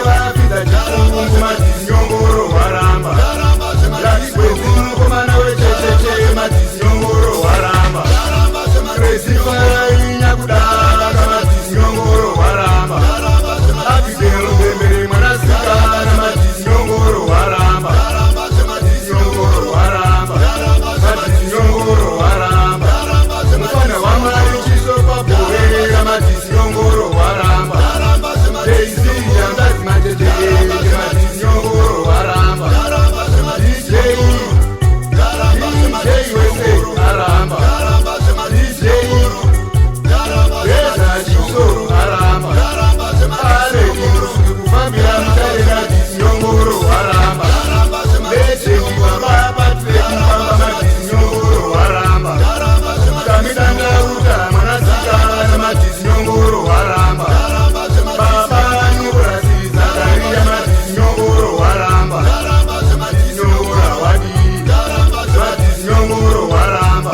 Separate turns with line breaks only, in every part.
vapinda chifungu Matizi Nyongoro waramba. Yakigwenzi mukomana wechecheche Matizi Nyongoro waramba. Crazy Fire Nyakudaka Matizi Nyongoro waramba. Abigail Mbembere mwanasikana Matizi Nyongoro waramba. Matizi Nyongoro waramba. Matizi Nyongoro waramba. Mfana wa Mwari Chisopa Bohera Matizi Nyongoro waramba. Daisy Yangazi Matete Matizi Nyongoro waramba. DJ USA aramba. DJ Reza Chiso aramba. Ale Musuku kufambira mutare Matizi Nyongoro waramba. Leche Kibamba Patrick Kibamba Matizi Nyongoro waramba. Kamidanga Uta mwanasikana Matizi Nyongoro waramba. Baba Nukurasi Zakaria Matizi Nyongoro waramba. Matizi Nyongoro wadi. Matizi Nyongoro waramba.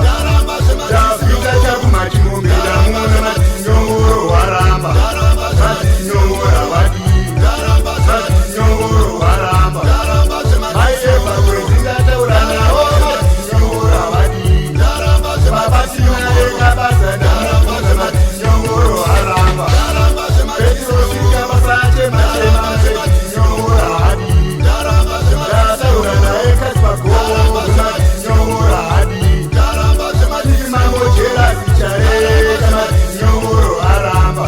Tafika chaku machimombeda muna Matizi Nyongoro waramba. Matizi Nyongoro wadi. Matizi Nyongoro waramba. Mayepa kwezinga taurana Matizi Nyongoro wadi. Baba Sina eka basana muna Matizi Nyongoro waramba. Petro Sika basache machema Matizi Nyongoro wadi. Taurana eka spako Matizi Nyongoro wadi. Mambo jela sichare Matizi Nyongoro waramba.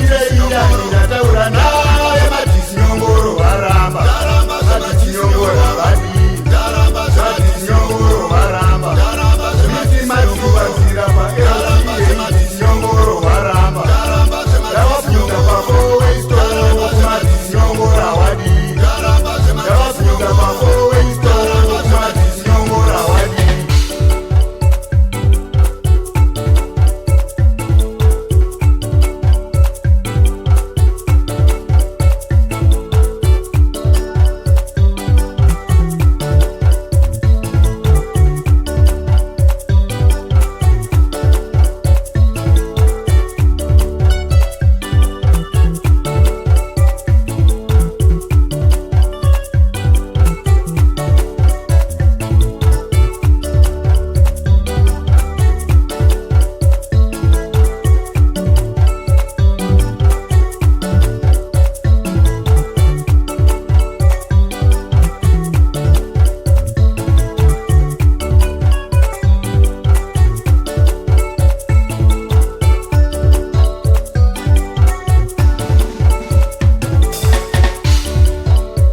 Ira taurana Matizi Nyongoro waramba. Matizi Nyongoro wadi. Matizi Nyongoro waramba. Miti mazuva zirapa Matizi Nyongoro waramba. Dawapinda pako weisto Matizi Nyongoro wadi. Dawapinda pako weisto Matizi Nyongoro wadi.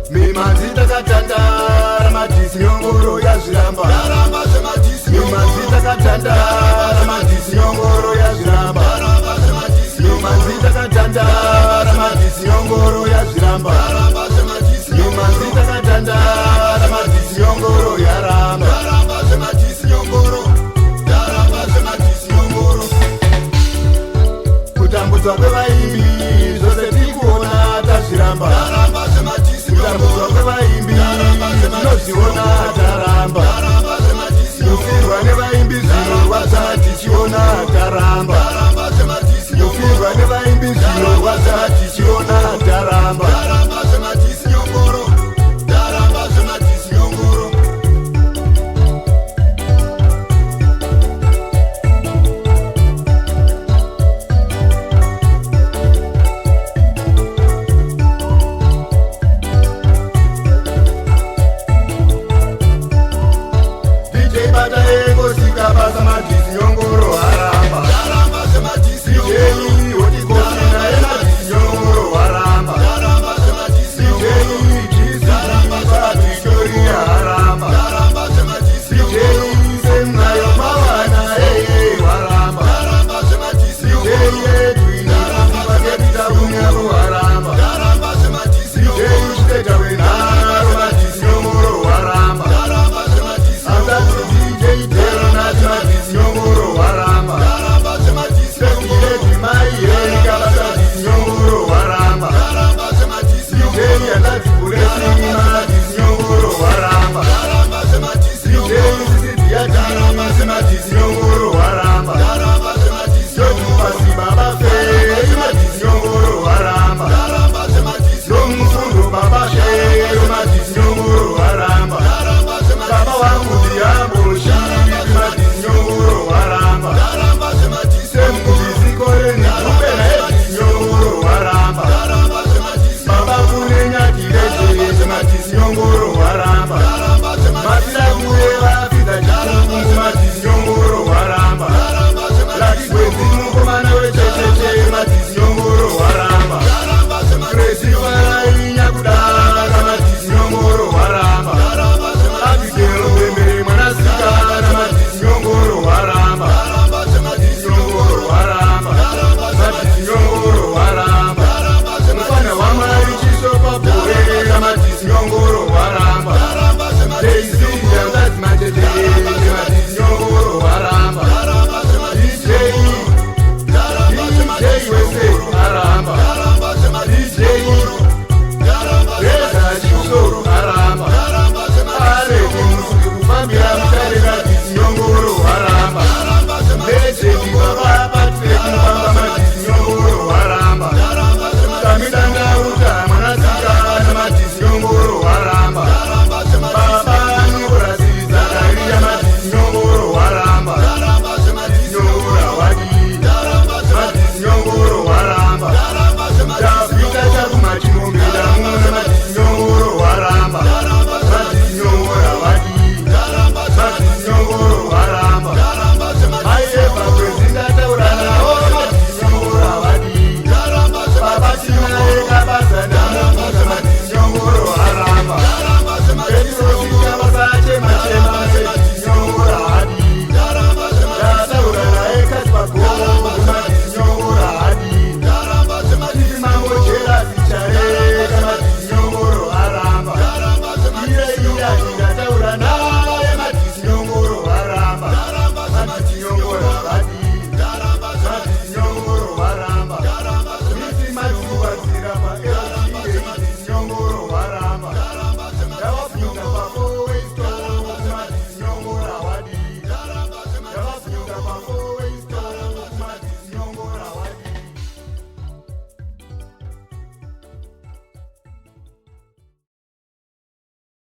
Mimazita katandara Matizi Nyongoro yazviramba. Mimazita katandara Matizi Nyongoro yazviramba. Mimazita katandara Matizi Nyongoro yazviramba. Mimazita katandara Matizi Nyongoro yaramba. Matizi Nyongoro Matizi Nyongoro. Kutambudzwa kwevaimbi zvose tikuona tazviramba. Kutambudzwa kwevaimbi tinozviona